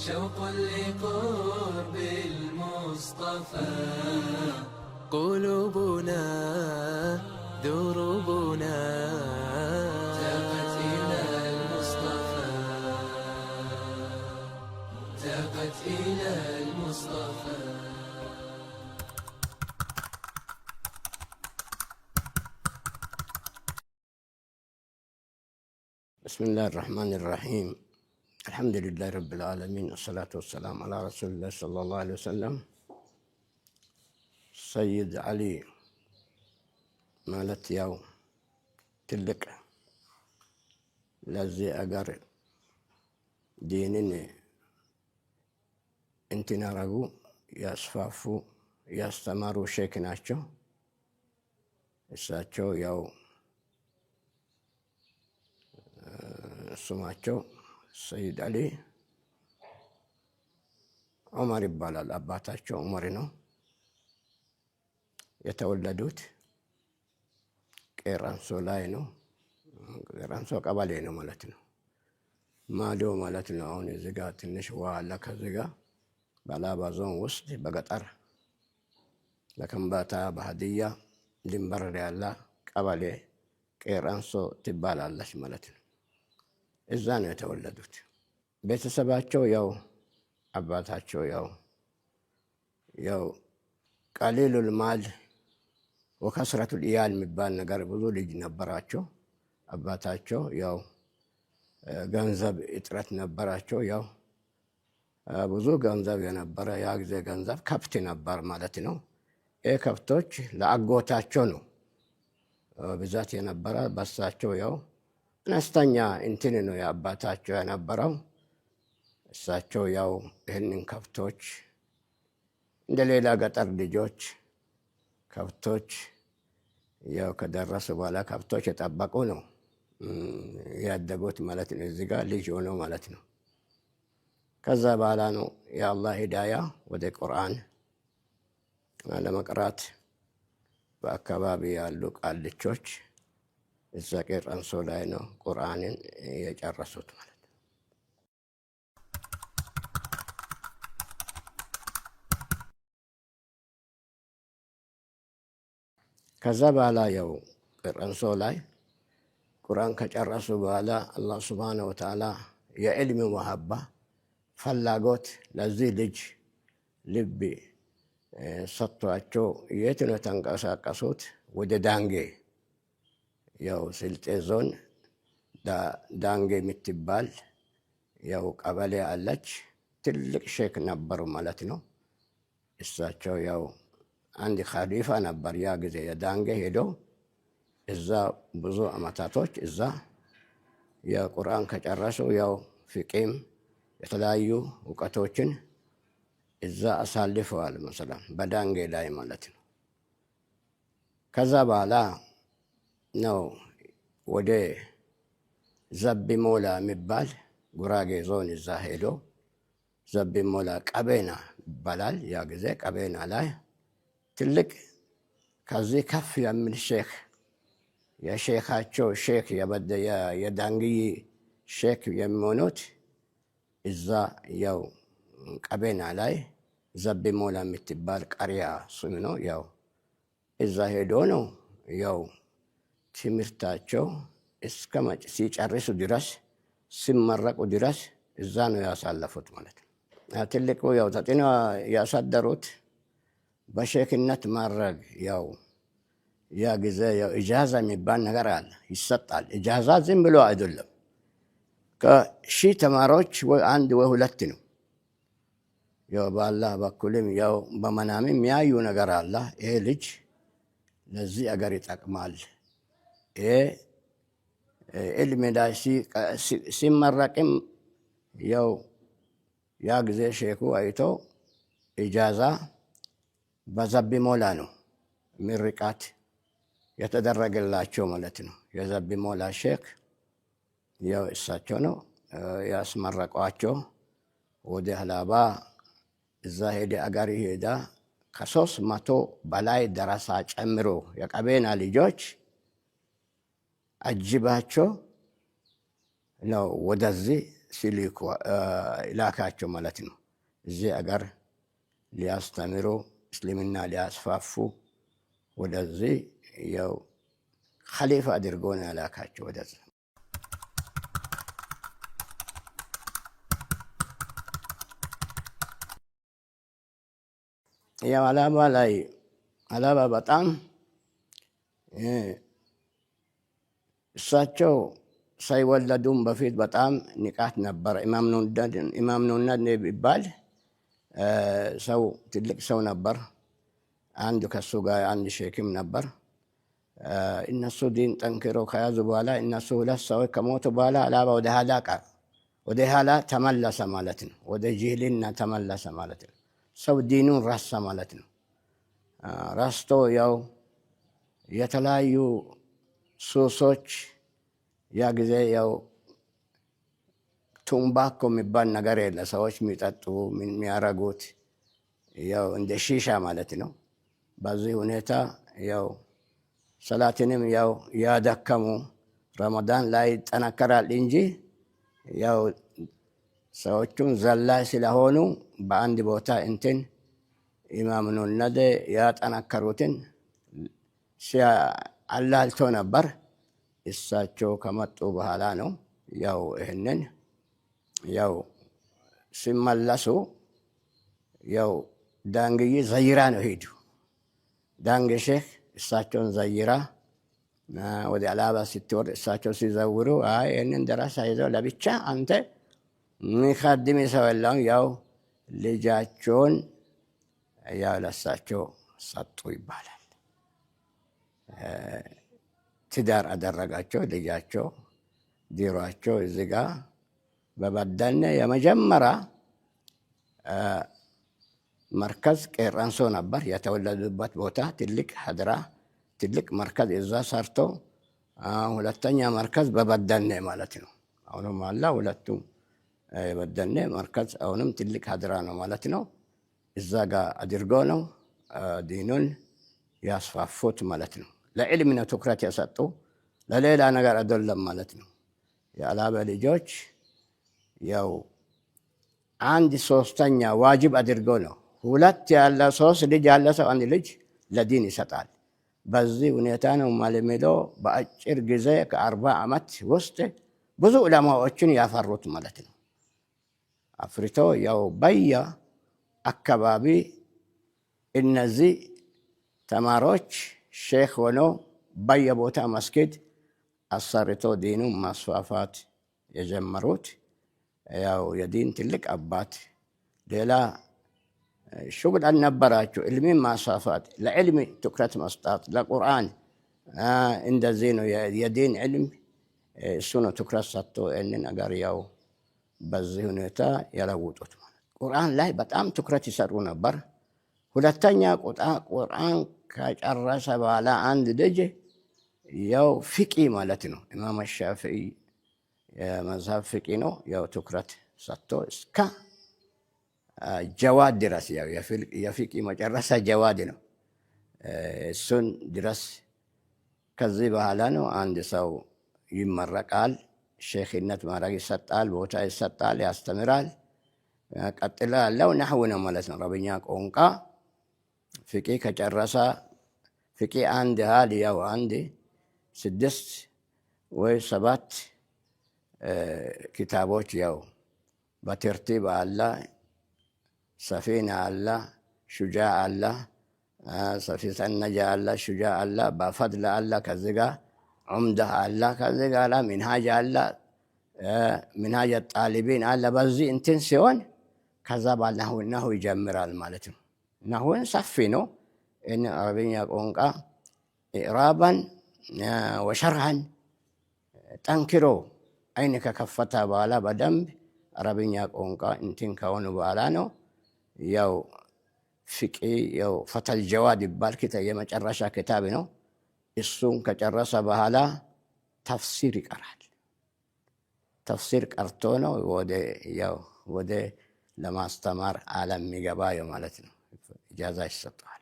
شوق لقرب المصطفى. قلوبنا دروبنا تاقت إلى المصطفى، تاقت إلى المصطفى. بسم الله الرحمن الرحيم. الحمد لله رب العالمين، والصلاة والسلام على رسول الله صلى الله عليه وسلم. سيد علي مالت يوم تلك لذي أقر دينني انتنا رغو ياسفافو ياستمارو شيكناچو እሳቸው ያው ስማቸው ሰይድ አሊ ዑመር ይባላል። አባታቸው ዑመር ነው። የተወለዱት ቄራንሶ ላይ ነው። ቄራንሶ ቀበሌ ነው ማለት ነው። ማዶ ማለት ነው። አሁን እዚህ ጋር ትንሽ ውሃ አለ። ከዚህ ጋር በአላባ ዞን ውስጥ በገጠር ለከምባታ በሀዲያ ድንበር ያለ ቀበሌ ቄራንሶ ትባላለች ማለት ነው። እዛ ነው የተወለዱት። ቤተሰባቸው ያው አባታቸው ያው ቀሊሉል ማል ወከስረቱል ኢያል የሚባል ነገር ብዙ ልጅ ነበራቸው። አባታቸው ያው ገንዘብ እጥረት ነበራቸው። ያው ብዙ ገንዘብ የነበረ ያ ጊዜ ገንዘብ ከብት ነበር ማለት ነው። ይህ ከብቶች ለአጎታቸው ነው ብዛት የነበረ። በሳቸው ያው አነስተኛ እንትን ነው የአባታቸው የነበረው። እሳቸው ያው ይህንን ከብቶች እንደ ሌላ ገጠር ልጆች ከብቶች ያው ከደረሱ በኋላ ከብቶች የጠበቁ ነው ያደጉት ማለት ነው። እዚህ ጋር ልጅ ሆነው ማለት ነው። ከዛ በኋላ ነው የአላህ ሂዳያ ወደ ቁርአን ለመቅራት በአካባቢ ያሉ ቃልቾች እዛ ቄራንሶ ላይ ነው ቁርአንን የጨረሱት ማለት ነው። ከዛ በኋላ ያው ቄራንሶ ላይ ቁርአን ከጨረሱ በኋላ አላህ ሱብሓነሁ ወተዓላ የዕልም መሐባ ፍላጎት ለዚህ ልጅ ልብ ሰጥቷቸው የት ነው የተንቀሳቀሱት? ወደ ዳንጌ ያው ስልጤ ዞን ዳንጌ የምትባል ያው ቀበሌ አለች። ትልቅ ሼክ ነበሩ ማለት ነው። እሳቸው ያው አንድ ኻሊፋ ነበር ያ ጊዜ የዳንጌ ሄደው እዛ ብዙ አመታቶች እዛ የቁርአን ከጨረሱ ያው ፍቂም የተለያዩ እውቀቶችን እዛ አሳልፈዋል መሰለን በዳንጌ ላይ ማለት ነው። ከዛ በኋላ ነው ወደ ዘቢሞላ የሚባል ጉራጌ ዞን እዛ ሄዶ ዘቢሞላ ቀቤና ይባላል ያ ጊዜ። ቀቤና ላይ ትልቅ ከዚህ ከፍ የሚል ሼክ የሼካቸው ሼክ የዳንግይ ሼክ የሚሆኑት እዛ ያው ቀቤና ላይ ዘቢሞላ የምትባል ቀሪያ ስም ነው። ያው እዛ ሄዶ ነው ያው ትምህርታቸው እስከ ሲጨርሱ ድረስ ሲመረቁ ድረስ እዛ ነው ያሳለፉት ማለት ነው። ትልቁ ያው ተጽዕኖ ያሳደሩት በሼክነት ማድረግ ያው ያ ጊዜ ያው ኢጃዛ የሚባል ነገር አለ፣ ይሰጣል። ኢጃዛ ዝም ብሎ አይደለም። ከሺህ ተማሪዎች ወይ አንድ ወይ ሁለት ነው። ያው በአላህ በኩልም ያው በመናምም የሚያዩ ነገር አለ። ይሄ ልጅ ለዚህ አገር ይጠቅማል። ይሄ ዕልም ላይ ሲመረቅም ያው ያ ጊዜ ሼኩ አይቶ ኢጃዛ በዘቢሞላ ነው ምርቃት የተደረገላቸው ማለት ነው። የዘቢሞላ ሼክ ያው እሳቸው ነው ያስመረቋቸው። ወደ ሀላባ እዛ ሄደ አገር ሄዳ ከ300 በላይ ደረሳ ጨምሮ የቀቤና ልጆች አጅባቸው ነው ወደዚህ ሲልኩ ላካቸው ማለት ነው። እዚህ አገር ሊያስተምሩ እስልምና ሊያስፋፉ ወደዚህ ያው ኸሊፋ አድርጎ ነው ያላካቸው ወደዚህ። ያው ሀላባ በጣም እሳቸው ሳይወለዱም በፊት በጣም ንቃት ነበር። ኢማም ኑነድ ቢባል ሰው ትልቅ ሰው ነበር። አንዱ ከሱ ጋር አንድ ሼክም ነበር። እነሱ ዲን ጠንክረው ከያዙ በኋላ እነሱ ሁለት ሰዎች ከሞቱ በኋላ ሀላባ ወደ ኋላ ተመለሰ ማለት ነው። ወደ ጅህልና ተመለሰ ማለት ነው። ሰው ዲኑን ረሳ ማለት ነው። ረስቶ ያው የተለያዩ ሱሶች ያ ጊዜ ያው ቱምባኮ የሚባል ነገር የለ። ሰዎች የሚጠጡ የሚያረጉት ያው እንደ ሺሻ ማለት ነው። በዚህ ሁኔታ ያው ሰላትንም ያው ያደከሙ ረመዳን ላይ ይጠነከራል እንጂ ያው ሰዎቹን ዘላይ ስለሆኑ በአንድ ቦታ እንትን ኢማም ኑነድ ያጠነከሩትን አላልቶ ነበር። እሳቸው ከመጡ በኋላ ነው ያው ይህንን ያው ሲመለሱ ያው ዳንግዬ ዘይራ ነው ሄዱ። ዳንግ ሼክ እሳቸውን ዘይራ ወደ ሀላባ ስትወርድ እሳቸው ሲዘውሩ ይህንን ደረሳ ይዘው ለብቻ አንተ የሚካድም ሰው የለውም። ያው ልጃቸውን ያው ለእሳቸው ሰጡ ይባላል። ትዳር አደረጋቸው። ልጃቸው ዲሯቸው እዚህ ጋ በበደነ የመጀመሪያ መርከዝ ቄራንሶ ነበር የተወለዱበት ቦታ። ትልቅ ሀድራ ትልቅ መርከዝ እዛ ሰርቶ ሁለተኛ መርከዝ በበደነ ማለት ነው። አሁንም አላ ሁለቱም የበደነ መርከዝ አሁንም ትልቅ ሀድራ ነው ማለት ነው። እዛ ጋር አድርጎ ነው ዲኑን ያስፋፉት ማለት ነው። ለዕልም ነው ትኩረት የሰጡ ለሌላ ነገር አይደለም ማለት ነው። የሀላባ ልጆች ያው 1/3 ዋጅብ አድርጎ ነው። 2 ያለ 3 ልጅ ያለ ሰው 1 ልጅ ለዲን ይሰጣል። በዚህ ሁኔታ ነው ማለሜዶ በአጭር ጊዜ ከ40 ዓመት ውስጥ ብዙ ዑለማዎችን ያፈሩት ማለት ነው። አፍርቶ ያው በየ አካባቢ እነዚህ ተማሪዎች ሼክ ሆኖ በየቦታ መስጊድ አሰርቶ ዲኑን ማስፋፋት የጀመሩት ያው የዲን ትልቅ አባት ሌላ ሹግል አልነበራቸው። ዕልምን ማስፋፋት፣ ለዕልም ትኩረት መስጠት፣ ለቁርአን እንደዚህ ነው የዲን ዕልም እሱ ነው ትኩረት ሰጥቶ ይህንን ነገር ያው በዚህ ሁኔታ የለውጡት። ቁርአን ላይ በጣም ትኩረት ይሰሩ ነበር። ሁለተኛ ቁርአን ከጨረሰ በኋላ አንድ ልጅ ያው ፍቂ ማለት ነው። ኢማም ሻፊዒ የመዝሀብ ፍቂ ነው። ያው ትኩረት ሰጥቶ እስከ ጀዋድ ድረስ ያው የፍቂ መጨረሻ ጀዋድ ነው። እሱን ድረስ ከዚህ በኋላ ነው አንድ ሰው ይመረቃል። ሼክነት ማዕረግ ይሰጣል፣ ቦታ ይሰጣል፣ ያስተምራል። ቀጥሎ ያለው ነህው ነው ማለት ነው። አረብኛ ቋንቋ ፍቂ ከጨረሰ ፍቂ አንድ ያህል ያው 6 ወይ 7 ኪታቦች ያው በተርቲብ አለ። ሰፊና አለ፣ ሹጃ አለ፣ ሰፊት ነጃ አለ፣ ሹጃ አለ፣ በፈድል አለ፣ ከዚህ ጋር ዑምዳ አለ፣ ከዚህ ጋር ሚንሃጅ አለ፣ ሚንሃጅ ጣሊቢን አለ። በዚህ እንትን ሲሆን ከዛ ባልነሁ ይጀምራል ማለት ነው። ነሁን ሰፊ ነው። እን አረብኛ ቋንቋ ኢዕራባን ወሸርሃን ጠንክሮ አይን ከከፈተ በኋላ በደንብ አረብኛ ቋንቋ እንትን ከሆኑ በኋላ ነው ያው ፍቂ ያው ፈተል ጀዋድ ይባል የመጨረሻ ክታብ ነው። እሱን ከጨረሰ በኋላ ተፍሲር ይቀራል። ተፍሲር ቀርቶ ነው ወደ ለማስተማር ዓለም የሚገባ ማለት ነው። ኢጃዛ ይሰጠዋል።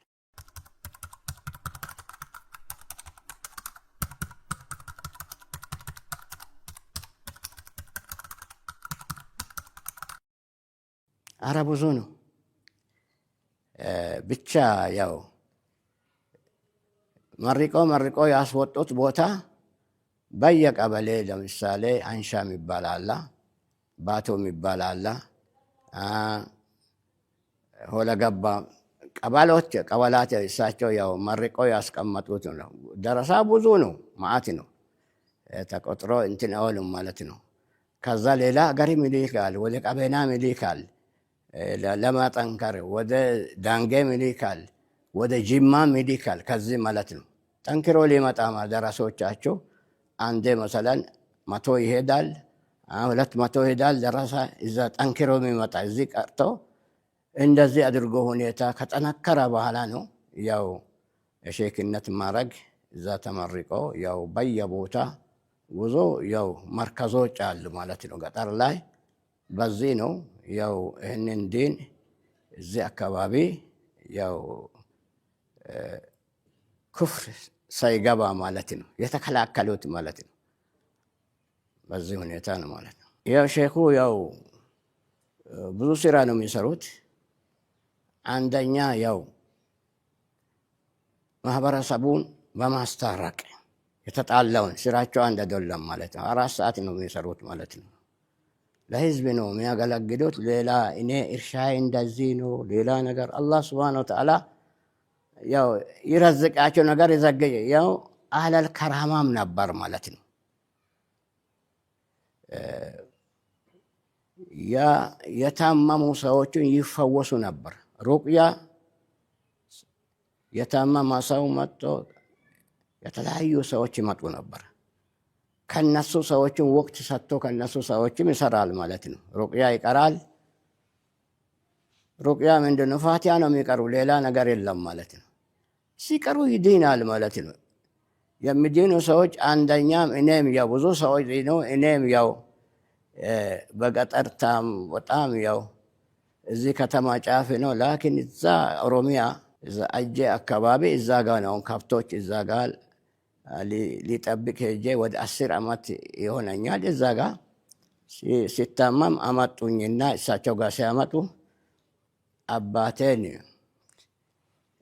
አረ ብዙ ነው። ብቻ ያው መርቆ ያስወጡት ቦታ በየቀበሌ ለምሳሌ አንሻ የሚባል አለ፣ ባቶ የሚባል አለ፣ ሆለገባ ቀበላት እሳቸው ያው መርቆ ያስቀመጡት ነው። ደረሳ ብዙ ነው፣ ማዕት ነው፣ ተቆጥሮ እንትን አይሆንም ማለት ነው። ከዛ ሌላ አገርም ይልካል፣ ወደ ቀቤናም ይልካል ለማጠንከር፣ ወደ ዳንጌም ይልካል፣ ወደ ጅማም ይልካል። ከዚህ ማለት ነው ጠንክሮ ሊመጣ ደረሶቻቸው አንዴ መሰለን 100 ይሄዳል፣ 200 ይሄዳል። ደረሳ እዛ ጠንክሮ የሚመጣ እዚህ ቀርቶ እንደዚህ አድርጎ ሁኔታ ከጠነከረ በኋላ ነው ያው የሼክነት ማረግ እዛ ተመርቆ ያው በየቦታ ብዙ ያው መርከዞች አሉ ማለት ነው ገጠር ላይ። በዚህ ነው ያው ይህንን ዲን እዚህ አካባቢ ያው ኩፍር ሳይገባ ማለት ነው የተከላከሉት ማለት ነው። በዚህ ሁኔታ ነው ማለት ነው። ያው ሼኹ ያው ብዙ ስራ ነው የሚሰሩት። አንደኛ ያው ማህበረሰቡን በማስታረቅ የተጣላውን ስራቸው አንድ አይደለም ማለት ነው። 4 ሰዓት ነው የሚሰሩት ማለት ነው። ለህዝብ ነው የሚያገለግሉት። ሌላ እኔ እርሻዬ እንደዚህ ነው ሌላ ነገር አላህ ሱብሓነሁ ወተዓላ ያው ይረዝቃቸው ነገር ይዘገየ ያው አህለል ከራማም ነበር ማለት ነው። የታመሙ ሰዎችን ይፈወሱ ነበር። ሩቅያ የታመመ ሰው መጥቶ የተለያዩ ሰዎች ይመጡ ነበር። ከነሱ ሰዎችን ወቅት ሰጥቶ ከነሱ ሰዎችም ይሰራል ማለት ነው። ሩቅያ ይቀራል። ሩቅያ ምንድን ነው? ፋቲሃ ነው የሚቀሩ፣ ሌላ ነገር የለም ማለት ነው። ሲቀሩ ይድናል ማለት ነው። የሚድኑ ሰዎች አንደኛም እኔም ያው ብዙ ሰዎች ነው እኔም ያው በገጠርታም በጣም ያው እዚህ ከተማ ጫፍ ነው። ላኪን እዛ ኦሮሚያ እዛ አጄ አካባቢ እዛ ጋር ነው ከብቶች እዛ ጋር ሊጠብቅ ሄጄ ወደ 10 ዓመት ይሆነኛል። እዛ ጋር ሲታመም አመጡኝና እሳቸው ጋር ሲያመጡ አባቴን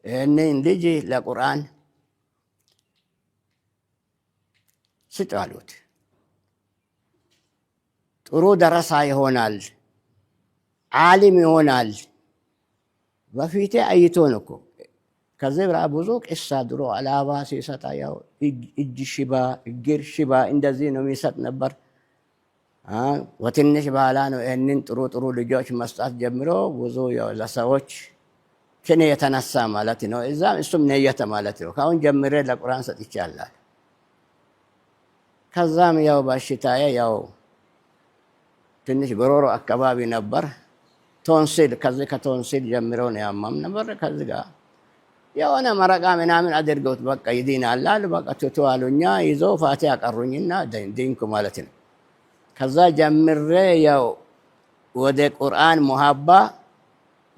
ይህንን ልጅ ለቁርአን ስጥ አሉት። ጥሩ ደረሳ ይሆናል፣ ዓሊም ይሆናል። በፊቴ አይቶን እኮ ከዚህ ብራ ብዙ ቂሳ ድሮ አላባ ሲሰጣ ያው እጅ ሽባ እግር ሽባ እንደዚህ ነው የሚሰጥ ነበር። ወትንሽ በኋላ ነው ይህንን ጥሩ ልጆች መስጣት ጀምሮ ብዙ ያው ለሰዎች ከኔ የተነሳ ማለት ነው። እዛም እሱም ነየተ ማለት ነው። ካሁን ጀምሬ ለቁርአን ሰጥቻለሁ። ከዛም ያው በሽታዬ ያው ትንሽ በሮሮ አካባቢ ነበር ቶንሲል። ከዚህ ከቶንሲል ጀምሮ ነው ያማም ነበር። ከዚህ ጋር የሆነ መረቃ ምናምን አድርገውት በቃ ይድናል አሉ። በቃ ትቶ አሉኛ ይዞ ፋቲሃ ቀሩኝና ድንኩ ማለት ነው። ከዛ ጀምሬ ያው ወደ ቁርአን ሙሐባ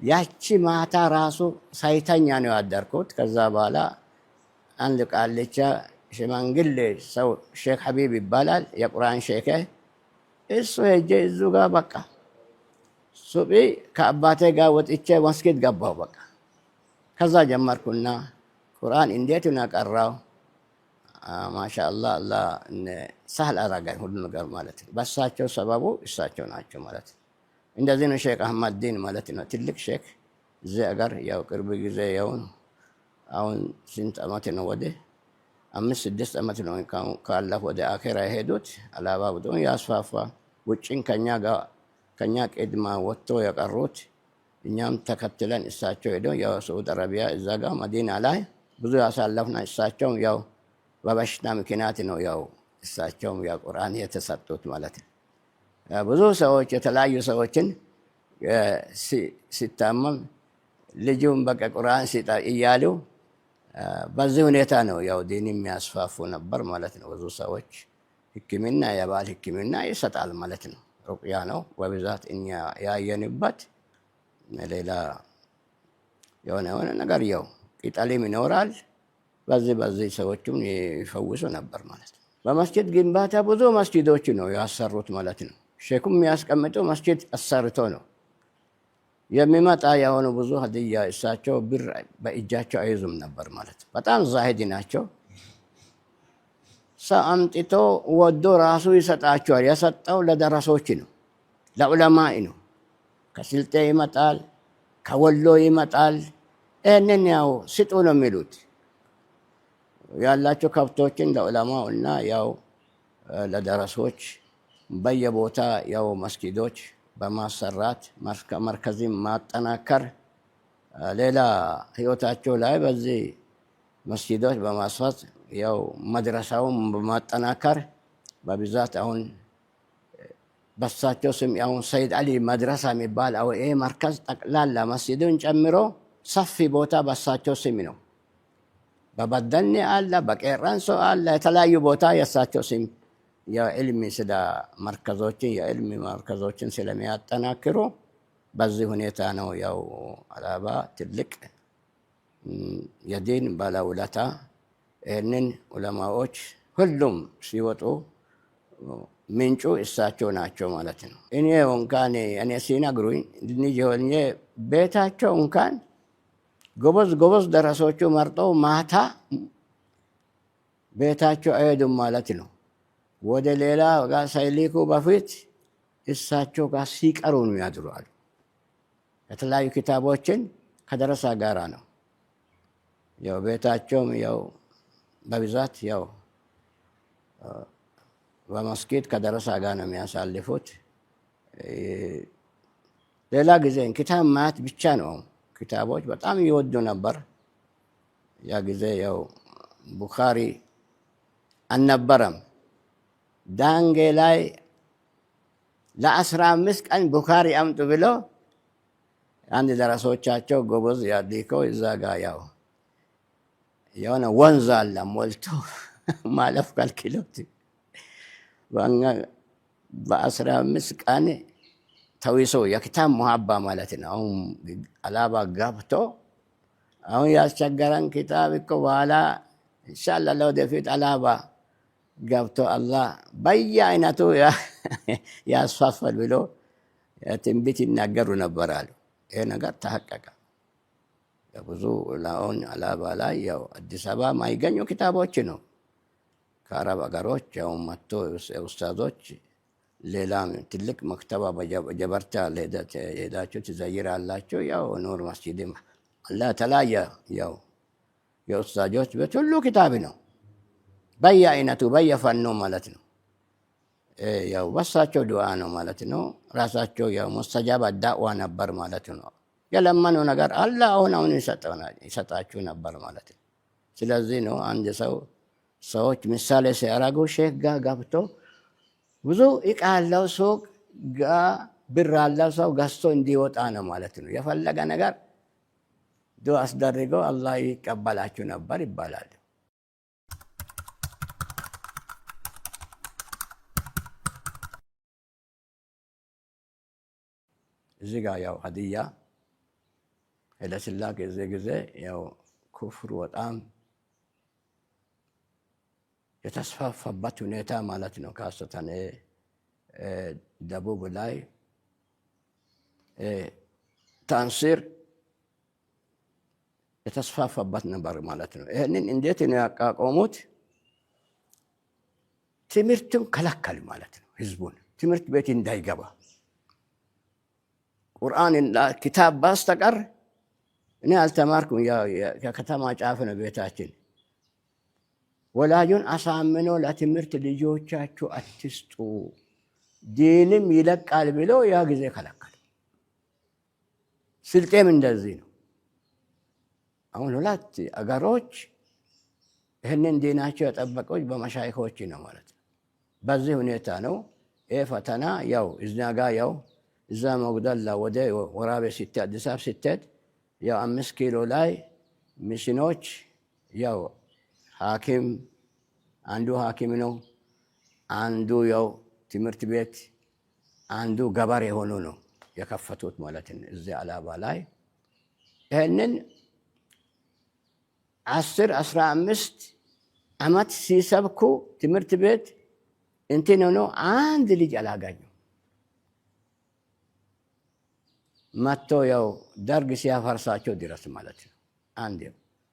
ያቺ ማታ ራሱ ሳይተኛ ነው ያደርኩት። ከዛ በኋላ አንድ ቃልቻ ሽማግሌ ሰው ሼክ ሐቢብ ይባላል የቁርአን ሼክ እሱ ሄጄ እዙ ጋር በቃ ሱቢ ከአባቴ ጋር ወጥቼ መስጊድ ገባሁ። በቃ ከዛ ጀመርኩና ቁርአን እንዴት ነው ቀራው። ማሻአላህ አላህ ሰህል አደረገኝ ሁሉ ነገር ማለት ነው። በሳቸው ሰበቡ እሳቸው ናቸው ማለት ነው። እንደዚህ ነው ሼክ አህመድ ዲን ማለት ነው። ትልቅ ሼክ እዚህ አገር ያው ቅርብ ጊዜ ያውን አሁን ስንት ዓመት ነው ወደ 5-6 ዓመት ነው ካለፈ ወደ አኼራ የሄዱት። አላባ ብዶ ያስፋፋ ውጭን ከኛ ቅድማ ወጥቶ የቀሩት እኛም ተከትለን እሳቸው ሄደው ያው ሳዑዲ አረቢያ እዛ ጋር መዲና ላይ ብዙ ያሳለፍና እሳቸውም ያው በበሽታ ምክንያት ነው ያው እሳቸውም ያው ቁርአን የተሰጡት ማለት ነው። ብዙ ሰዎች የተለያዩ ሰዎችን ሲታመም ልጁም በቃ ቁርአን ሲጣ እያሉ በዚህ ሁኔታ ነው ያው ዲን የሚያስፋፉ ነበር ማለት ነው። ብዙ ሰዎች ሕክምና የባህል ሕክምና ይሰጣል ማለት ነው። ሩቅያ ነው በብዛት እኛ ያየንበት። ሌላ የሆነ ነገር ያው ቅጠልም ይኖራል። በዚህ ሰዎችም ይፈውሱ ነበር ማለት ነው። በመስጂድ ግንባታ ብዙ መስጂዶች ነው ያሰሩት ማለት ነው። ሼኩም የሚያስቀምጡ መስጂድ አሰርቶ ነው የሚመጣ የሆኑ ብዙ ሀዲያ እሳቸው ብር በእጃቸው አይዙም ነበር ማለት በጣም ዛሂድ ናቸው። ሰው አምጥቶ ወዶ ራሱ ይሰጣቸዋል። የሰጠው ለደረሶች ነው፣ ለዑለማኢ ነው። ከስልጤ ይመጣል፣ ከወሎ ይመጣል። ይህንን ያው ስጡ ነው የሚሉት። ያላቸው ከብቶችን ለዑለማው እና ያው ለደረሶች በየቦታ ያው መስጊዶች በማሰራት መርከዝን ማጠናከር፣ ሌላ ህይወታቸው ላይ በዚህ መስጊዶች በማስፋት ያው መድረሳውን በማጠናከር በብዛት አሁን በሳቸው ስም አሁን ሰይድ አሊ መድረሳ የሚባል አው ይሄ መርከዝ ጠቅላላ መስጊዱን ጨምሮ ሰፊ ቦታ በሳቸው ስም ነው። በበደኔ አለ፣ በቄራንሶ አለ፣ የተለያዩ ቦታ የሳቸው ስም የዕልም ስለ መርከዞችን የዕልም መርከዞችን ስለሚያጠናክሩ በዚህ ሁኔታ ነው ያው ሀላባ ትልቅ የዲን ባለውለታ። ይህንን ዑለማዎች ሁሉም ሲወጡ ምንጩ እሳቸው ናቸው ማለት ነው። እኔ እንኳን እኔ ሲነግሩኝ ልጅ ቤታቸው እንኳን ጎበዝ ደረሶቹ መርጠው ማታ ቤታቸው አይሄዱም ማለት ነው። ወደ ሌላ ጋር ሳይልኩ በፊት እሳቸው ጋር ሲቀሩ ነው ያድራሉ። የተለያዩ ኪታቦችን ከደረሳ ጋራ ነው ያው ቤታቸውም ያው በብዛት ያው በመስጊድ ከደረሳ ጋር ነው የሚያሳልፉት። ሌላ ጊዜ ኪታብ ማየት ብቻ ነው። ኪታቦች በጣም ይወዱ ነበር። ያ ጊዜ ያው ቡኻሪ አልነበረም። ዳንጌ ላይ ለ15 ቀን ቡኻሪ አምጡ ብሎ አንድ ደረሶቻቸው ጎበዝ ያዲከው እዛ ጋር ያው የሆነ ወንዝ አለ ሞልቶ ማለፍ ከልክሎት በ15 ቀን ተዊሶ የኪታብ ሙሀባ ማለት ነው። አሁን ሀላባ ገብቶ አሁን ያስቸገረን ኪታብ እኮ በኋላ ኢንሻአላህ ለወደፊት ሀላባ ገብቶ አላህ በየአይነቱ ያስፋፋል ብሎ ትንቢት ይናገሩ ነበር አሉ። ይሄ ነገር ተሐቀቀ። ብዙ አሁን ሀላባ ላይ ያው አዲስ አበባ ማይገኙ ኪታቦች ነው ከአረብ ሀገሮች ያው መጥቶ ኡስታዞች ሌላም ትልቅ መክተባ በጀበርታ ሄዳችሁ ትዘይራላችሁ። ያው ኑር መስጂድም አላ ተለያየ ያው የኡስታዞች ቤት ሁሉ ኪታብ ነው በየአይነቱ በየፈኑ ማለት ነው። ያው በሳቸው ዱዓ ነው ማለት ነው። ራሳቸው ያው ሙስተጃብ ዳዕዋ ነበር ማለት ነው። የለመኑ ነገር አላህ አሁን ይሰጣችሁ ነበር ማለት ነው። ስለዚህ ነው አንድ ሰዎች ምሳሌ ሲያደርጉ ሼክ ጋር ገብቶ ብዙ እቃ ያለው ሱቅ ጋር ብር ያለው ሰው ገዝቶ እንዲወጣ ነው ማለት ነው። የፈለገ ነገር ዱዓ አስደርገው አላህ ይቀበላችሁ ነበር ይባላል። እዚህ ጋር ያው ሀዲያ ኃይለሥላሴ የዚህ ጊዜ ያው ኩፍር በጣም የተስፋፋበት ሁኔታ ማለት ነው። ካሰተን ደቡብ ላይ ታንሲር የተስፋፋበት ነበር ማለት ነው። ይህንን እንዴት ነው ያቋቋሙት? ትምህርቱን ከለከሉ ማለት ነው። ህዝቡን ትምህርት ቤት እንዳይገባ ቁርአን ኪታብ በስተቀር እኔ አልተማርኩም። የከተማ ጫፍ ነው ቤታችን። ወላጁን አሳምኖ ለትምህርት ልጆቻችሁ አትስጡ ዲንም ይለቃል ብሎ ያ ጊዜ ከለከሉ። ስልጤም እንደዚህ ነው። አሁን ሁለት አገሮች ይህንን ዲናቸው የጠበቀው በመሻይኮች ነው ማለት ነው። በዚህ ሁኔታ ነው ይህ ፈተና ያው እኛ ጋር ያው እዛ መጉደላ ወደ ወራቤ ስትሄድ አዲስ አበባ ስትሄድ ያው 5 ኪሎ ላይ ሚሽኖች ያው ሐኪም አንዱ ሐኪም ነው፣ አንዱ ያው ትምህርት ቤት፣ አንዱ ገበሬ ሆኖ ነው የከፈቱት ማለት ነው። እዚህ ሀላባ ላይ ይህንን 10-15 ዓመት ሲሰብኩ ትምህርት ቤት እንትን ሆኖ አንድ ልጅ አላገኙ። መጥቶ ያው ደርግ ሲያፈርሳቸው ድረስ ማለት ነው። አንድ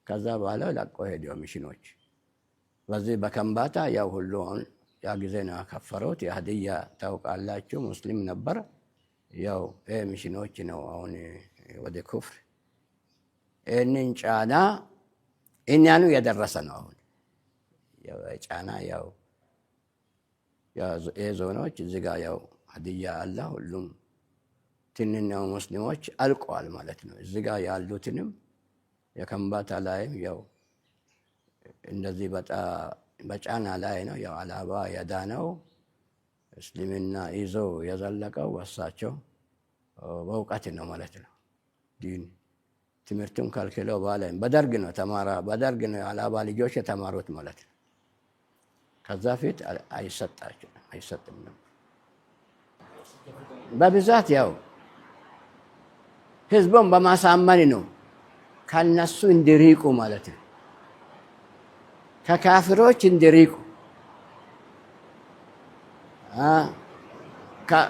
ከዛ በኋላ ለቆ ሄደው ሚሽኖች በዚህ በከምባታ ያው ሁሉ አሁን ያ ጊዜ ነው ያከፈሩት። የሀዲያ ታውቃላችሁ ሙስሊም ነበር። ያው ሚሽኖች ነው አሁን ወደ ኩፍር ይህንን ጫና እኛኑ የደረሰ ነው። አሁን ያው ጫና ያው ዞኖች እዚህ ጋር ያው ሀዲያ አለ ሁሉም ትንንሽ ሙስሊሞች አልቀዋል ማለት ነው። እዚህ ጋር ያሉትንም የከምባታ ላይም ያው እንደዚህ በጫና ላይ ነው ያው አላባ የዳነው እስልምና ይዞ የዘለቀው ወሳቸው በእውቀት ነው ማለት ነው። ዲን ትምህርቱን ከልክለው በደርግ ነው ተማራ በደርግ ነው አላባ ልጆች የተማሩት ማለት ነው። ከዛ ፊት አይሰጥም ነው በብዛት ያው ህዝቡን በማሳመን ነው ከነሱ እንዲሪቁ ማለት ነው። ከካፍሮች እንዲሪቁ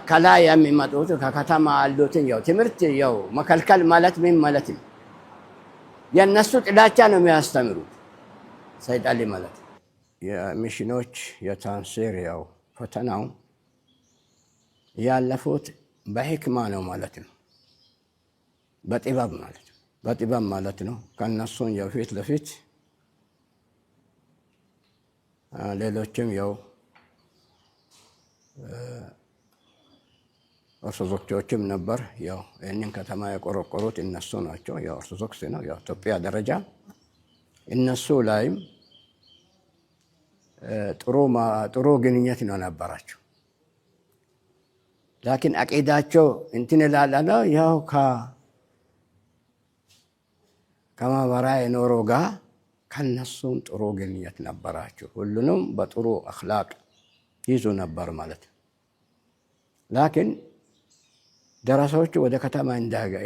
ከላይ የሚመጡት ከከተማ አሉትን ያው ትምህርት ያው መከልከል ማለት ምን ማለት ነው? የነሱ ጥላቻ ነው የሚያስተምሩት ሰይጣን ማለት የሚሽኖች የታንሲር ያው ፈተናው ያለፉት በህክማ ነው ማለት ነው። በጥበብ ማለት ነው። ከነሱን ያው ፊት ለፊት ሌሎችም ያው ኦርቶዶክሶችም ነበር። ያው ይህንን ከተማ የቆረቆሩት እነሱ ናቸው። ያው ኦርቶዶክስ ነው ያው ኢትዮጵያ ደረጃ እነሱ ላይም ጥሩ ግንኙነት ነው ነበራቸው። ላኪን አቂዳቸው እንትን ላላለ ያው ከማህበራዊ ኑሮ ጋር ከነሱም ጥሩ ግንኙነት ነበራቸው። ሁሉንም በጥሩ አኽላቅ ይዙ ነበር ማለት ነው። ላኪን ደረሳዎቹ ወደ ከተማ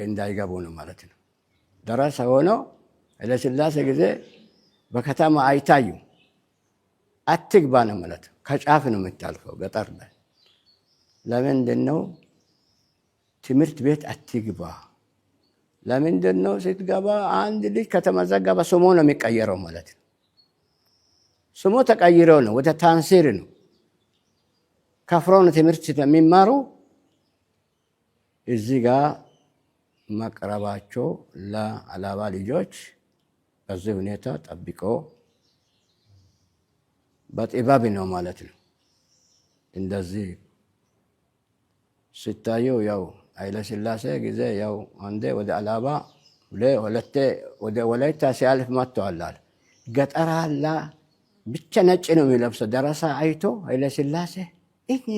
እንዳይገቡ ነው ማለት ነው። ደረሳ ሆነው ኃይለሥላሴ ጊዜ በከተማ አይታዩ አትግባ ነው ማለት ነው። ከጫፍ ነው የምታልፈው ገጠር ላይ። ለምንድን ነው ትምህርት ቤት አትግባ? ለምንድን ነው ስትገባ አንድ ልጅ ከተመዘገበ ስሙ ነው የሚቀየረው ማለት ነው። ስሙ ተቀይረው ነው ወደ ታንሲር ነው ከፍሮ ነው ትምህርት የሚማሩ። እዚህ ጋር መቅረባቸው ለአላባ ልጆች በዚህ ሁኔታ ጠብቆ በጥበብ ነው ማለት ነው። እንደዚህ ሲታየው ያው ኃይለሥላሴ ጊዜ ያው አንዴ ወደ አላባ ሁለቴ ወደ ወላይታ ሲያልፍ መጥተዋል። ገጠር አላ ብቻ ነጭ ነው የሚለብሰው። ደረሳ አይቶ ኃይለሥላሴ እኛ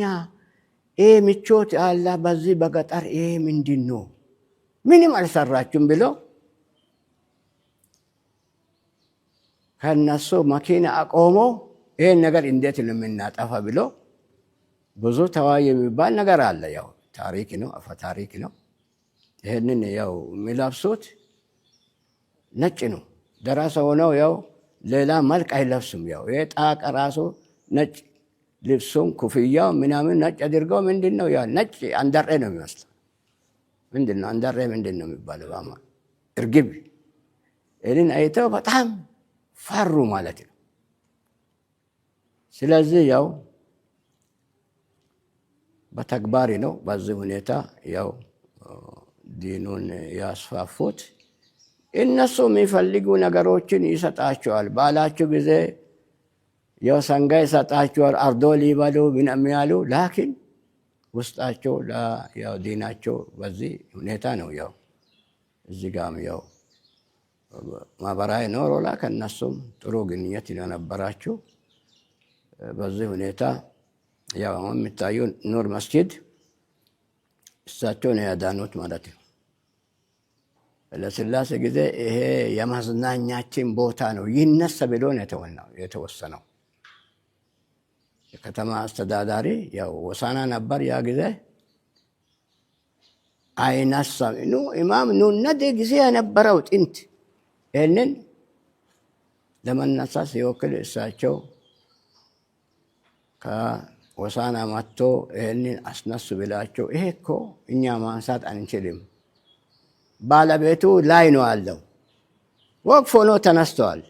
ምቾት አላ በዚህ በገጠር ምንድን ነው ምንም አልሰራችሁም ብሎ ከነሱ መኪና አቆሞ ይህን ነገር እንዴት ነው የምናጠፋ ብሎ ብዙ ተዋይ የሚባል ነገር አለ። ያው ታሪክ ነው፣ አፈ ታሪክ ነው። ይህንን ያው የሚለብሱት ነጭ ነው። ደረሳ ሆነው ያው ሌላ መልክ አይለብሱም። ያው ይሄ ጣቃ ራሱ ነጭ ልብሱም ኩፍያው ምናምን ነጭ አድርገው ምንድን ነው ያው ነጭ አንደሬ ነው የሚመስለው። ምንድን ነው አንደሬ ምንድን ነው የሚባለው? እርግብ። ይህንን አይተው በጣም ፈሩ ማለት ነው። ስለዚህ ያው በተግባሪ ነው በዚህ ሁኔታ ያው ዲኑን ያስፋፉት። እነሱ የሚፈልጉ ነገሮችን ይሰጣቸዋል። ባላችሁ ጊዜ ያው ሰንጋ ይሰጣቸዋል፣ አርዶ ሊበሉ ምናምን ያሉ። ላኪን ውስጣቸው ያው ዲናቸው በዚህ ሁኔታ ነው። ያው እዚህ ጋርም ያው ማህበራዊ ኑሮ ላይ ከእነሱም ጥሩ ግንኙነት የነበራቸው በዚህ ሁኔታ ያው አሁን የሚታዩ ኑር መስጂድ እሳቸው ነው ያዳኑት ማለት ነው። ለሥላሴ ጊዜ ይሄ የማዝናኛችን ቦታ ነው ይነሳ ብሎ ነው የተወሰነው። የከተማ አስተዳዳሪ ያው ወሳና ነበር ያ ጊዜ። አይነሳም ኢማም ኑነድ ጊዜ የነበረው ጥንት ይህንን ለመነሳት ሲወክል እሳቸው ከወሳና መጥቶ ይህንን አስነሱ ብላቸው ይሄ እኮ እኛ ማንሳት አንችልም ባለቤቱ ላይ ነው አለው። ወቅፍ ሆኖ ተነስተዋል።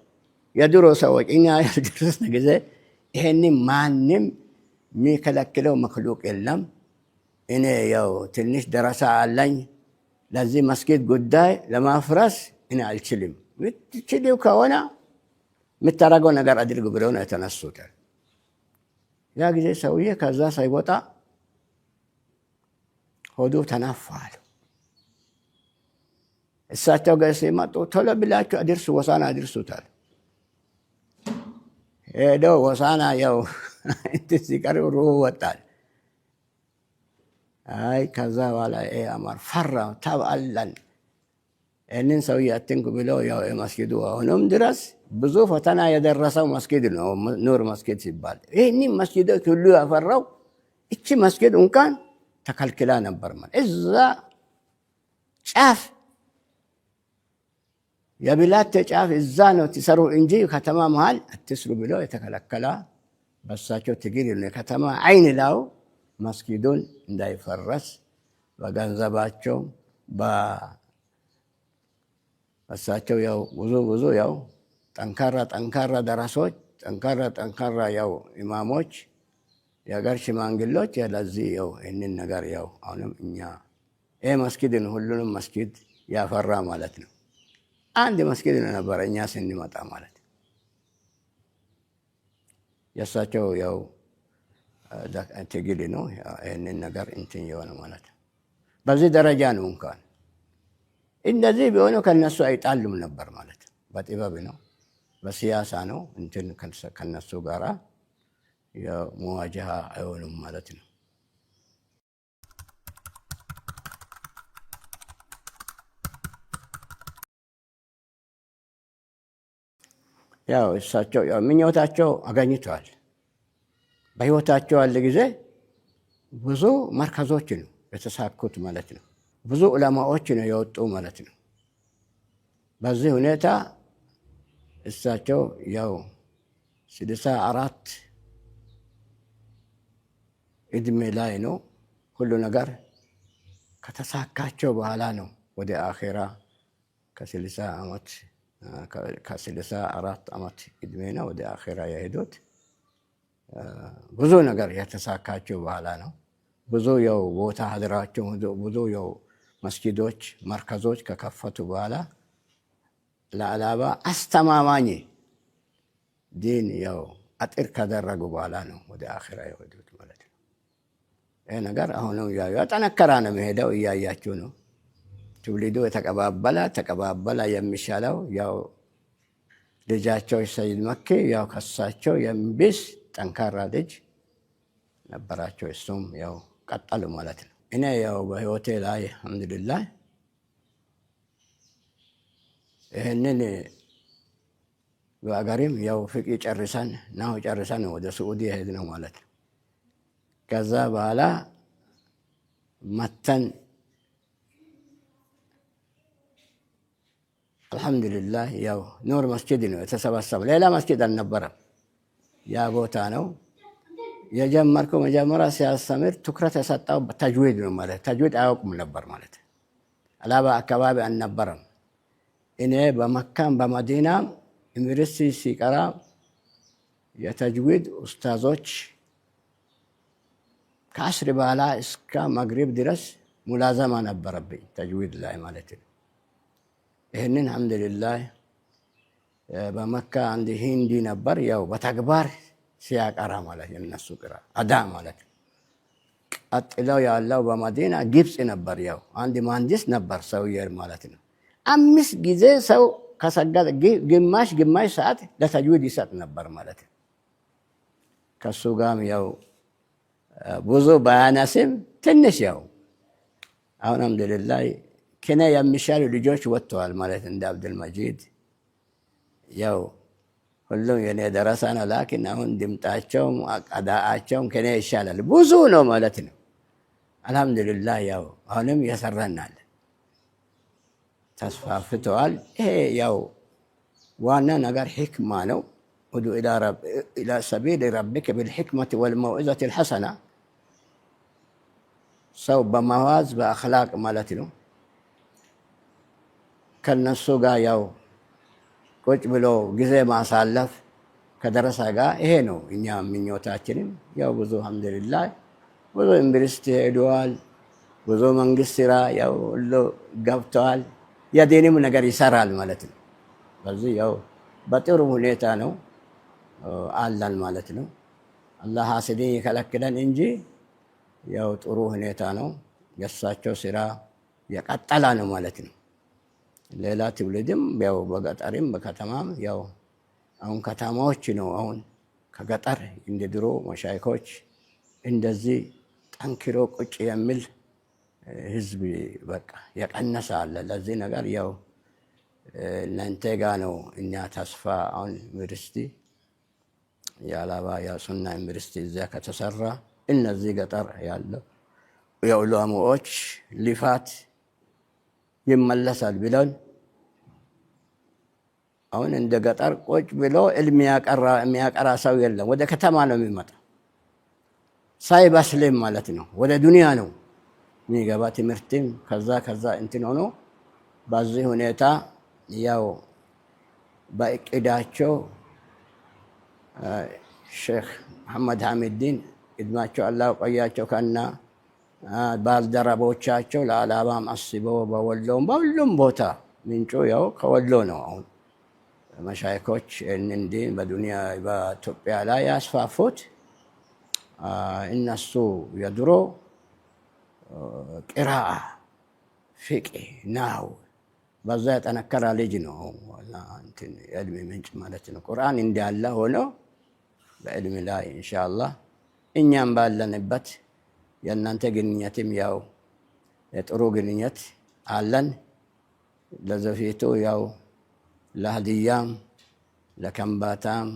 የድሮ ሰዎች እኛ ያልደረስን ጊዜ ይሄንን ማንም የሚከለክለው መክሉቅ የለም። እኔ ያው ትንሽ ደረሳ አለኝ ለዚህ መስጊድ ጉዳይ ለማፍረስ እኔ አልችልም፣ ምትችልው ከሆነ የምታደርገው ነገር አድርግ ብለው ነው የተነሱት። ያ ጊዜ ሰውዬ ከዛ ሳይወጣ ሆዱ ተናፋል። እሳቸው ጋር ሲመጡ ቶሎ ብላችሁ አድርሱ፣ ወሳና አድርሱታል። ሄደው ወሳና ያው እንትን ሲቀርብ ሩሁ ወጣል። አይ ከዛ በኋላ አማር ፈራ ተባለን። ይህንን ሰውዬ አትንኩ ብለው ያው መስጊዱ አሁንም ድረስ ብዙ ፈተና የደረሰው መስጊድ ነው ኑር መስጊድ ሲባል። ይህንን መስጊዶች ሁሉ ያፈራው እቺ መስጊድ እንኳን ተከልክላ ነበር። ማለት እዛ ጫፍ የብላቴ ጫፍ እዛ ነው ትሰሩ እንጂ ከተማ መሃል አትስሩ ብለው የተከለከለ በሳቸው ትግል ነው። ከተማ አይን ላው መስጊዱን እንዳይፈረስ በገንዘባቸው በሳቸው ያው ብዙ ያው ጠንካራ ደረሶች ጠንካራ ያው ኢማሞች የሀገር ሽማግሌዎች ለዚህ ያው ይህንን ነገር ያው አሁንም እኛ ይህ መስጊድን ሁሉንም መስጊድ ያፈራ ማለት ነው። አንድ መስጊድ ነበረ እኛ ስንመጣ ማለት የእሳቸው ያው ትግል ነው ይህንን ነገር እንትን የሆነ ማለት ነው። በዚህ ደረጃ ነው እንኳን እንደዚህ ቢሆኑ ከነሱ አይጣሉም ነበር ማለት በጥበብ ነው በሲያሳ ነው እንትን ከነሱ ጋራ የመዋጃ አይሆኑም ማለት ነው። ያው እሳቸው ያው ምኞታቸው አገኝተዋል። በህይወታቸው ያለ ጊዜ ብዙ መርከዞች ነው የተሳኩት ማለት ነው። ብዙ ዑለማዎች ነው የወጡ ማለት ነው። በዚህ ሁኔታ እሳቸው ያው 64 እድሜ ላይ ነው ሁሉ ነገር ከተሳካቸው በኋላ ነው ወደ አኺራ ከ64 ዓመት እድሜ ነው ወደ አኺራ የሄዱት። ብዙ ነገር የተሳካቸው በኋላ ነው። ብዙ ያው ቦታ ሀድራቸው ብዙ ያው መስጊዶች መርከዞች ከከፈቱ በኋላ ለአላባ አስተማማኝ ዲን ያው አጥር ካደረጉ በኋላ ነው ወደ አኺራ የሄዱት ማለት ነው። ይሄ ነገር አሁንም ያጠነከረ ነው የሚሄደው፣ እያያችሁ ነው። ትውልዱ ተቀባበለ የሚሻለው ያው ልጃቸው ሰይድ መኪ ያው ከሳቸው የሚብስ ጠንካራ ልጅ ነበራቸው። እሱም ያው ቀጠሉ ማለት ነው። እኔ ያው በህይወቴ ላይ አልሐምዱሊላህ ይህንን በአገሪም ያው ፍቂ ጨርሰን ወደ ስዑዲ ሄድ ነው ማለት ነው። ከዛ በኋላ መተን አልሐምዱሊላህ ያው ኑር መስጊድ ነው የተሰበሰበ፣ ሌላ መስጊድ አልነበረም። ያ ቦታ ነው የጀመርኩ። መጀመሪያ ሲያስተምር ትኩረት የሰጠው ተጅዊድ ነው ማለት ተጅዊድ አያውቁም ነበር ማለት አላባ አካባቢ አልነበረም። እኔ በመካም በመዲናም ዩኒቨርሲቲ ሲቀራ የተጅዊድ ኡስታዞች ከአስር በኋላ እስከ መግሪብ ድረስ ሙላዘማ ነበረብኝ ተጅዊድ ላይ ማለት ነው። ይህንን አልሐምዱሊላህ በመካ አንድ ሂንዲ ነበር ያው በተግባር ሲያቀራ ማለት የነሱ ቅራ አዳ ማለት። ቀጥለው ያለው በመዲና ግብጽ ነበር ያው አንድ መሀንዲስ ነበር ሰውዬ ማለት ነው። 5 ጊዜ ሰው ከሰገደ ግማሽ ሰዓት ለተጅዊድ ይሰጥ ነበር ማለት ነው። ከሱ ጋርም ያው ብዙ ባያነስም ትንሽ ያው አሁን አልሐምዱሊላህ ከኔ የሚሻሉ ልጆች ወጥተዋል ማለት እንደ አብዱል መጂድ ያው ሁሉም የኔ ደረሳ ነው። ላኪን አሁን ድምጣቸውም አዳአቸውም ከኔ ይሻላል ብዙ ነው ማለት ነው። አልሐምዱሊላህ ያው አሁንም እየሰራናል ተስፋፍተዋል። ይሄ ያው ዋና ነገር ሕክማ ነው። ኡዱ ኢላ ሰቢል ረቢከ ቢልሕክመቲ ወልመውዒዘቲ ልሐሰና ሰው በመዋዝ በአኽላቅ ማለት ነው። ከነሱ ጋር ያው ቁጭ ብሎ ጊዜ ማሳለፍ ከደረሰ ጋር ይሄ ነው እኛ ምኞታችንም። ያው ብዙ አልሐምዱሊላህ ብዙ ዩኒቨርሲቲ ሄደዋል። ብዙ መንግስት ስራ ያው ሁሉ ገብተዋል። የዲንም ነገር ይሰራል ማለት ነው። በዚህ ያው በጥሩ ሁኔታ ነው አለን ማለት ነው። አላህ ሐሰድን ይከለክለን እንጂ ያው ጥሩ ሁኔታ ነው። የእሳቸው ስራ የቀጠለ ነው ማለት ነው። ሌላ ትውልድም ያው በገጠርም በከተማም ያው አሁን ከተማዎች ነው አሁን ከገጠር እንደ ድሮ መሻይኮች እንደዚህ ጠንክሮ ቁጭ የሚል ህዝብ በቃ የቀነሰ አለ። ለዚህ ነገር ያው እናንተ ጋ ነው እኛ ተስፋ አሁን ዩኒቨርሲቲ የአላባ የሱና ዩኒቨርሲቲ እዚያ ከተሰራ እነዚህ ገጠር ያለው የዑለማዎች ልፋት ይመለሳል ብለን አሁን እንደ ገጠር ቁጭ ብሎ ዕልም የሚያቀራ ሰው የለም። ወደ ከተማ ነው የሚመጣ ሳይበስልም ማለት ነው። ወደ ዱንያ ነው የሚገባ ትምህርትም ከዛ እንትን ሆኖ በዚህ ሁኔታ ያው በእቅዳቸው ሼክ መሐመድ ሐሚድዲን እድማቸው አላህ ቆያቸው ከና ባልደረቦቻቸው ለአላባም አስበው በወሎም በሁሉም ቦታ ምንጩ ያው ከወሎ ነው። አሁን መሻይኮች እንዲህ በዱንያ በኢትዮጵያ ላይ ያስፋፉት እነሱ የድሮ ቅራአ ፍቅህ ናው በዛ የጠነከረ ልጅ ነው። የዕልም ምንጭ ማለት ነው። ቁርአን እንዳለ ሆኖ በዕልም ላይ ኢንሻአላህ እኛም ባለንበት የእናንተ ግንኙነትም ያው የጥሩ ግንኙነት አለን። ለዘፊቱ ያው ለሀዲያም ለከምባታም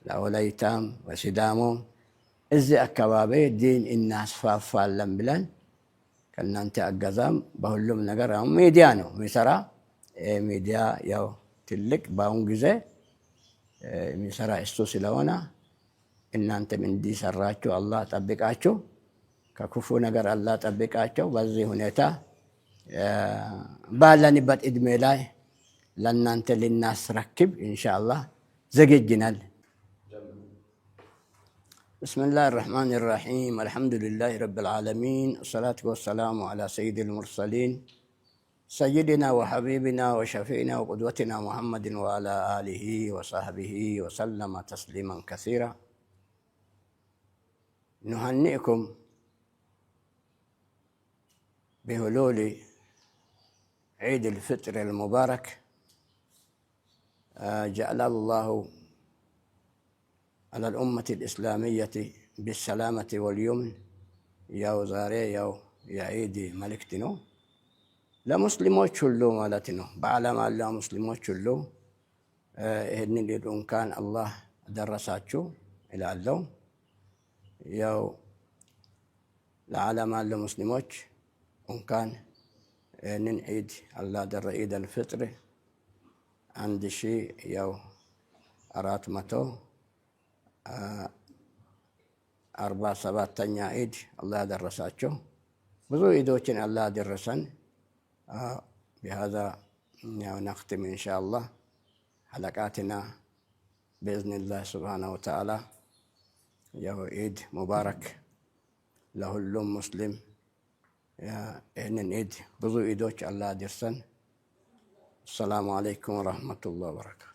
ለወላይታም ወሲዳሞም እዚህ አካባቢ ዲን እናስፋፋለን ብለን ከእናንተ አገዛም በሁሉም ነገር አሁን ሚዲያ ነው የሚሰራ። ሚዲያ ያው ትልቅ በአሁን ጊዜ የሚሰራ እሱ ስለሆነ እናንተም እንዲሰራችሁ አላህ ጠብቃችሁ፣ ከክፉ ነገር አላህ ጠብቃቸው። በዚህ ሁኔታ ባለንበት እድሜ ላይ ለእናንተ ልናስረክብ ኢንሻአላህ ዝግጅነን። بسم الله الرحمن الرحيم الحمد لله رب العالمين الصلاة والسلام على سيد المرسلين سيدنا وحبيبنا وشفينا وقدوتنا محمد وعلى آله وصحبه وسلم تسليما كثيرا. نهنئكم بهلول عيد الفطر المبارك، جعل الله على الأمة الإسلامية بالسلامة واليمن. يا وزاري يا عيدي ملكتنو ለሙስሊሞች ሁሉ ማለት ነው። በዓለም ያለ ሙስሊሞች ሁሉ ይህንን ሊዱን ካን አላህ ደረሳችሁ እላለሁ። ያው ለዓለም ያለ ሙስሊሞች እንኳን ይህንን ዒድ አላህ ደረ ዒድ አልፍጥር 1447ኛ ዒድ አላህ ደረሳችሁ። ብዙ ዒዶችን አላህ ደረሰን። بهذا نختم إن شاء الله حلقاتنا بإذن الله سبحانه وتعالى. يا عيد مبارك له اللوم مسلم يا إن عيد بضو عيدوش الله درسن. السلام عليكم ورحمة الله وبركاته.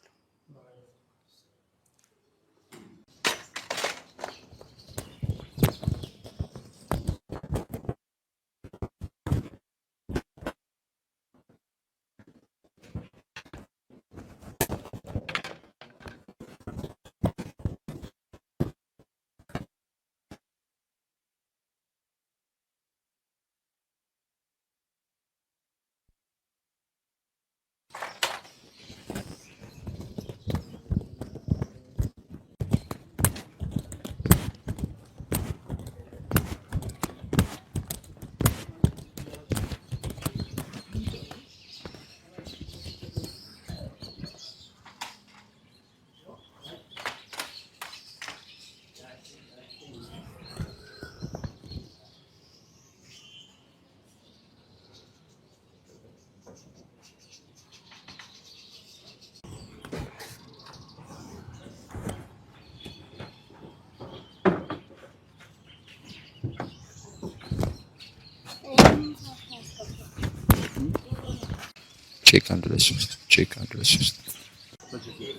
ቼክ 1 2 3 ቼክ 1 2 3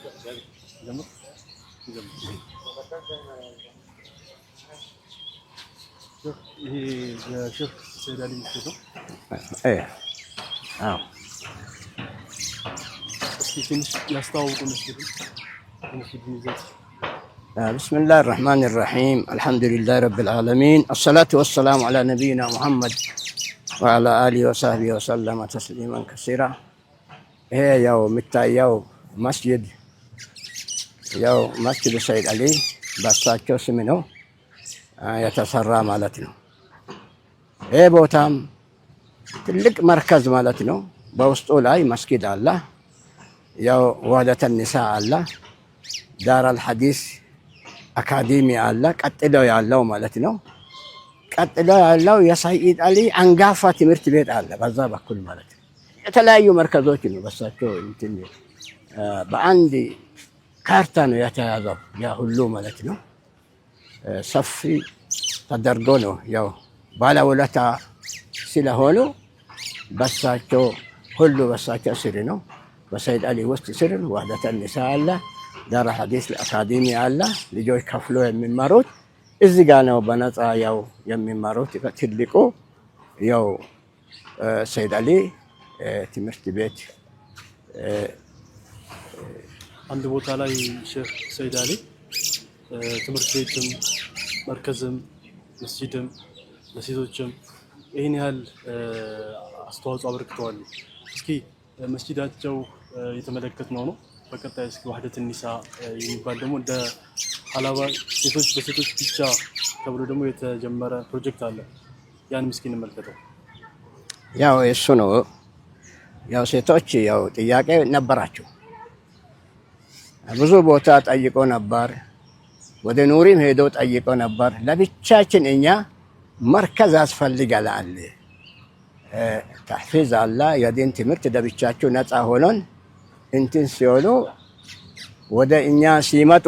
ይሄ የሼክ ሰይድ አሊ መስጊድ ነው። አዎ እስኪ ትንሽ ያስተዋውቁን መስጊዱ ይዘት። بسم الله الرحمن الرحيم الحمد لله رب العالمين الصلاة والسلام على نبينا محمد وعلى آله وصحبه وسلم تسليما كثيرا هي يوم متايو مسجد سيد علي بساتشو سمنو يتسرى مالتنا ይሄ ቦታም ትልቅ መርከዝ ማለት ነው። በውስጡ ላይ መስጊድ አለ፣ ያው ወህደተ ኒሳ አለ፣ ዳረል ሐዲስ አካዴሚ አለ። ቀጥሎ ያለው ማለት ነው። ቀጥሎ ያለው የሰይድ አሊ አንጋፋ ትምህርት ቤት አለ በዛ በኩል ማለት ነው። የተለያዩ መርከዞች ነው በሳቸው እንትን በአንድ ካርታ ነው የተያዘው ያ ሁሉ ማለት ነው። ሰፊ ተደርጎ ነው ያው ባለውለታ ስለሆኑ በሳቸው ሁሉ በሳቸው ስር ነው። በሰይድ አሊ ውስጥ ስር ወህደተ ኒሳ አለ፣ ዳር ሐዲስ አካዴሚ አለ። ልጆች ከፍሎ የሚማሩት እዚህ ጋር ነው በነፃ ያው የሚማሩት። ትልቁ ያው ሰይድ አሊ ትምህርት ቤት አንድ ቦታ ላይ ሼክ ሰይድ አሊ ትምህርት ቤትም መርከዝም መስጂድም ለሴቶችም ይህን ያህል አስተዋጽኦ አበርክተዋል። እስኪ መስጂዳቸው የተመለከትነው ነው። በቀጣይ እስኪ ወህደተ ኒሳ የሚባል ደግሞ እንደ ሀላባ ሴቶች በሴቶች ብቻ ተብሎ ደግሞ የተጀመረ ፕሮጀክት አለ። ያን ምስኪን እንመልከተው። ያው እሱ ነው ያው ሴቶች ያው ጥያቄ ነበራቸው። ብዙ ቦታ ጠይቆ ነበር። ወደ ኑሪም ሄዶ ጠይቆ ነበር። ለብቻችን እኛ መርከዝ ያስፈልጋል። ተሕፊዝ አለ፣ የዲን ትምህርት ለብቻቸው ነፃ ሆኖን እንትን ሲሆኑ ወደ እኛ ሲመጡ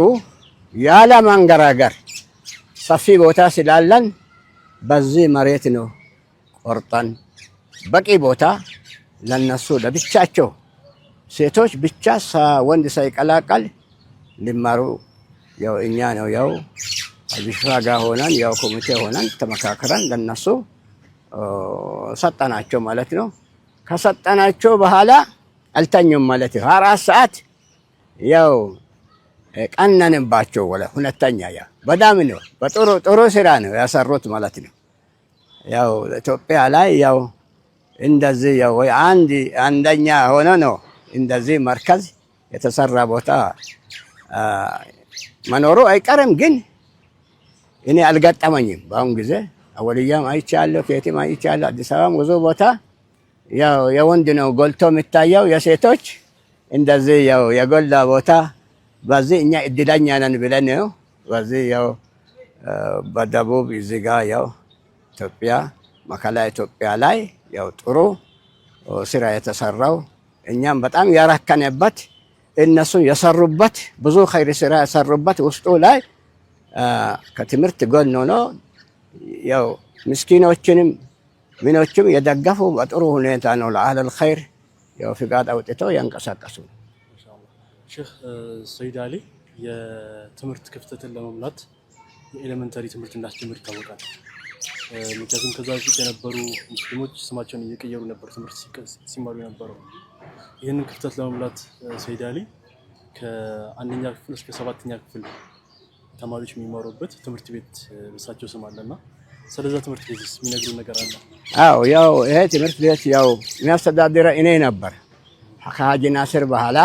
ያለ ማንገራገር ሰፊ ቦታ ስላለን በዚህ መሬት ነው ቆርጠን በቂ ቦታ ለነሱ ለብቻቸው ሴቶች ብቻ ወንድ ሳይቀላቀል ሊማሩ ያው እኛ ነው ያው አዲስ ጋር ሆነን ያው ኮሚቴ ሆነን ተመካከረን ለነሱ ሰጠናቸው ማለት ነው። ከሰጠናቸው በኋላ አልተኙም ማለት ነው። 4 ሰዓት ያው ቀነንባቸው። ወለ ሁለተኛ ያ በጣም ነው በጥሩ ስራ ነው ያሰሩት ማለት ነው። ያው ኢትዮጵያ ላይ ያው እንደዚህ ያው ወይ አንደኛ ሆነ ነው እንደዚህ መርከዝ የተሰራ ቦታ መኖሩ አይቀርም። ግን እኔ አልገጠመኝም። በአሁን ጊዜ አወልያም አይቻለሁ፣ ከየትም አይቻለሁ። አዲስ አበባም ብዙ ቦታ ያው የወንድ ነው ጎልቶ የሚታየው፣ የሴቶች እንደዚህ ያው የጎላ ቦታ በዚህ እኛ እድለኛ ነን ብለን ነው በዚህ ያው በደቡብ እዚህ ጋር ያው ኢትዮጵያ ማዕከላዊ ኢትዮጵያ ላይ ያው ጥሩ ስራ የተሰራው እኛም በጣም ያራከነበት እነሱ የሰሩበት ብዙ ኸይር ስራ የሰሩበት ውስጡ ላይ ከትምህርት ጎን ሆኖ ያው ምስኪኖችንም ምኖችም የደገፉ በጥሩ ሁኔታ ነው ለአህለል ኸይር ያው ፍቃድ አውጥተው ያንቀሳቀሱ። ሼክ ሰይድ አሊ የትምህርት ክፍተትን ለመሙላት የኤሌመንተሪ ትምህርት እንዳስጀምር ይታወቃል። ምክንያቱም ከዛ በፊት የነበሩ ሙስሊሞች ስማቸውን እየቀየሩ ነበር ትምህርት ሲማሩ የነበረው። ይህንን ክፍተት ለመሙላት ሰይድ አሊ ከ1ኛ ክፍል እስከ 7ኛ ክፍል ተማሪዎች የሚማሩበት ትምህርት ቤት በሳቸው ስም አለና ስለዛ ትምህርት ቤትስ የሚነግሩ ነገር አለ? አዎ ያው ይሄ ትምህርት ቤት ያው የሚያስተዳድረው እኔ ነበር። ከሀጂ ናስር በኋላ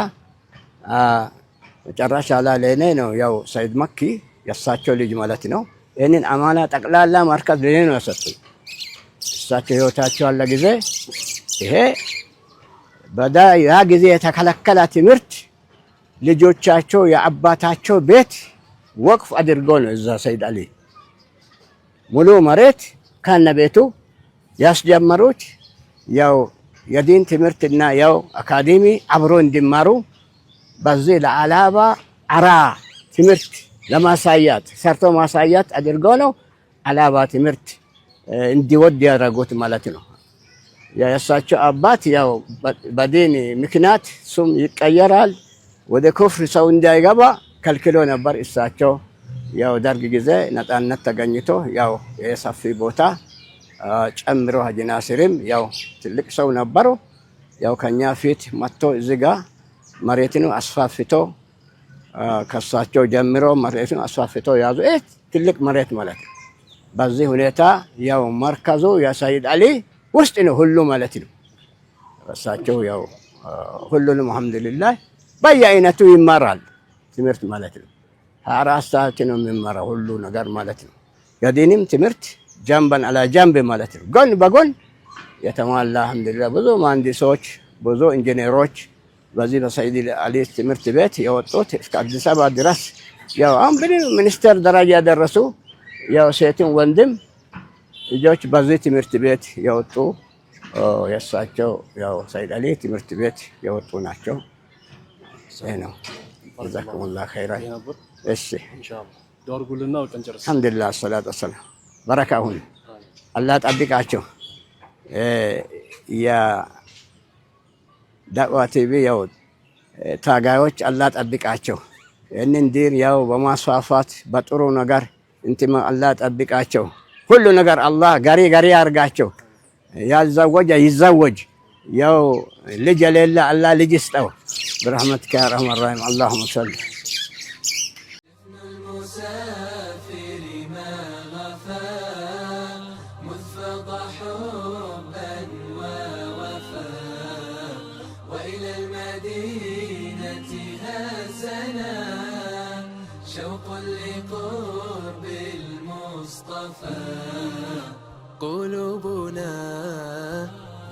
መጨረሻ ላይ ለእኔ ነው ያው ሰይድ መኪ የእሳቸው ልጅ ማለት ነው። ይህንን አማና ጠቅላላ መርከዝ ለእኔ ነው የሰጡኝ። እሳቸው ህይወታቸው አለ ጊዜ ይሄ ያ ጊዜ የተከለከለ ትምህርት ልጆቻቸው የአባታቸው ቤት ወቅፍ አድርጎ ነው እዛ ሰይድ አሊ ሙሉ መሬት ከነ ቤቱ ያስጀመሩት። ያው የዲን ትምህርትና ያው አካዴሚ አብሮ እንዲማሩ በዚህ ለአላባ አራ ትምህርት ለማሳያት ሰርቶ ማሳያት አድርጎ ነው አላባ ትምህርት እንዲወድ ያደረጉት ማለት ነው። የእሳቸው አባት ያው በዲን ምክንያት ስም ይቀየራል። ወደ ኩፍር ሰው እንዳይገባ ከልክሎ ነበር። እሳቸው ያው ደርግ ጊዜ ነፃነት ተገኝቶ ያው የሰፊ ቦታ ጨምሮ ሀጂ ናስርም ያው ትልቅ ሰው ነበሩ። ያው ከኛ ፊት መጥቶ እዚህ ጋ መሬትን አስፋፍቶ ከሳቸው ጀምሮ መሬትን አስፋፍቶ ያዙ። ትልቅ መሬት ማለት ነው። በዚህ ሁኔታ ያው መርከዙ የሰይድ አሊ ውስጥ ነው ሁሉ ማለት ነው። እሳቸው ያው ሁሉንም አልሐምዱሊላህ በየአይነቱ ይማራል ትምህርት ማለት ነው። 24 ሰዓት ነው የሚማራው ሁሉ ነገር ማለት ነው። የዲንም ትምህርት ጀንበን አላ ጀንብ ማለት ነው። ጎን በጎን የተሟላ አልሐምዱሊላህ ብዙ መሀንዲሶች ብዙ ኢንጂነሮች በዚህ በሰይድ አሊ ትምህርት ቤት የወጡት እስከ አዲስ አበባ ድረስ ያው አሁን ሚኒስቴር ደረጃ ያደረሱ ያው ሴትን ወንድም ልጆች በዚህ ትምህርት ቤት የወጡ የእሳቸው ያው ሰይድ አሊ ትምህርት ቤት የወጡ ናቸው። ይሄ ነው። ጀዛኩሙላህ ኸይራ። እሺ ዳርጉልና ወቀንጨርስ አልሐምዱሊላህ ሰላቱ ወሰላም በረካ ሁን። አላህ ጠብቃቸው። ዳዕዋ ቲቪ ያው ታጋዮች አላህ ጠብቃቸው። ይህንን ዲን ያው በማስፋፋት በጥሩ ነገር እንትማ አላህ ጠብቃቸው። ሁሉ ነገር አላህ ገሪ ያርጋቸው። ያዘወጀ ይዘወጅ። ያው ልጅ የሌለ አላህ ልጅ ይስጠው። برحمتك يا ارحم الراحمين اللهم صل. المسافر ما غفى مذ فضى حبا ووفى وإلى المدينة هزنا شوق لقرب المصطفى قلوبنا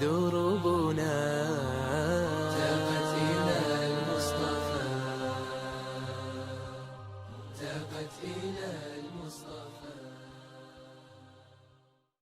دروبنا